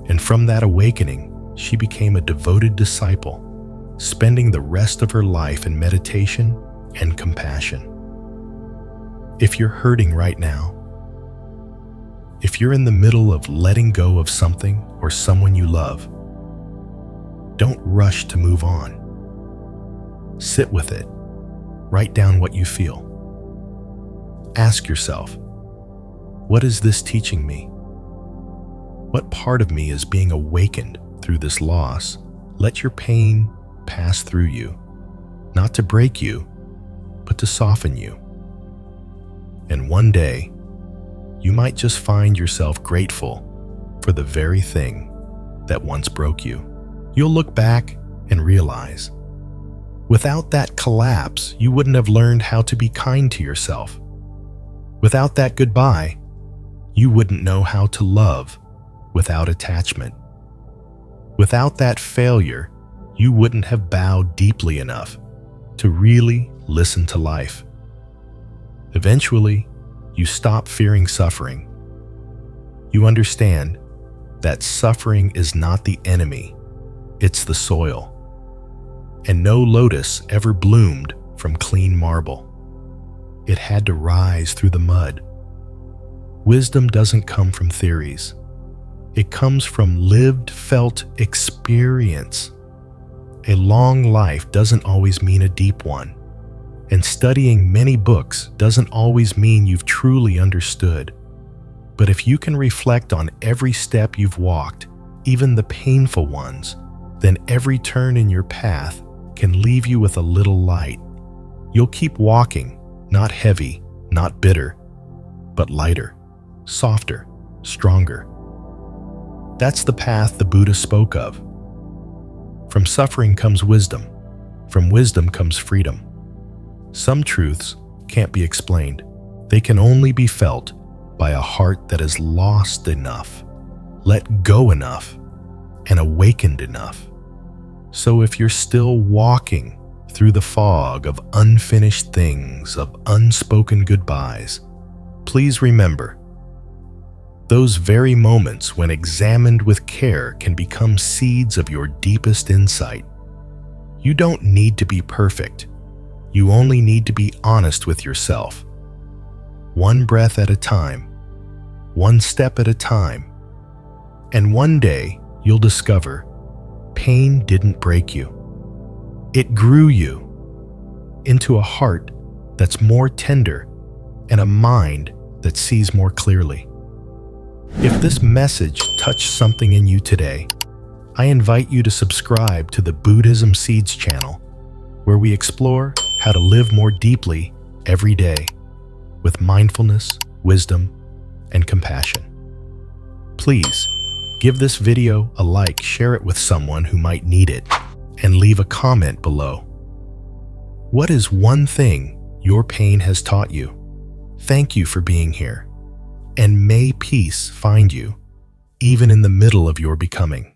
And from that awakening, she became a devoted disciple, spending the rest of her life in meditation and compassion. If you're hurting right now, if you're in the middle of letting go of something or someone you love, don't rush to move on. Sit with it. Write down what you feel. Ask yourself, what is this teaching me? What part of me is being awakened through this loss? Let your pain pass through you, not to break you, but to soften you. And one day, you might just find yourself grateful for the very thing that once broke you. You'll look back and realize, without that collapse, you wouldn't have learned how to be kind to yourself. Without that goodbye, you wouldn't know how to love without attachment. Without that failure, you wouldn't have bowed deeply enough to really listen to life. Eventually, you stop fearing suffering. You understand that suffering is not the enemy, it's the soil. And no lotus ever bloomed from clean marble. It had to rise through the mud. Wisdom doesn't come from theories. It comes from lived, felt experience. A long life doesn't always mean a deep one. And studying many books doesn't always mean you've truly understood. But if you can reflect on every step you've walked, even the painful ones, then every turn in your path can leave you with a little light. You'll keep walking, not heavy, not bitter, but lighter, softer, stronger. That's the path the Buddha spoke of. From suffering comes wisdom. From wisdom comes freedom. Some truths can't be explained. They can only be felt by a heart that is lost enough, let go enough, and awakened enough. So if you're still walking through the fog of unfinished things, of unspoken goodbyes, please remember, those very moments when examined with care can become seeds of your deepest insight. You don't need to be perfect. You only need to be honest with yourself. One breath at a time, one step at a time, and one day you'll discover pain didn't break you. It grew you into a heart that's more tender and a mind that sees more clearly. If this message touched something in you today, I invite you to subscribe to the Buddhism Seeds channel, where we explore how to live more deeply every day with mindfulness, wisdom, and compassion. Please give this video a like, share it with someone who might need it, and leave a comment below. What is one thing your pain has taught you? Thank you for being here, and may peace find you, even in the middle of your becoming.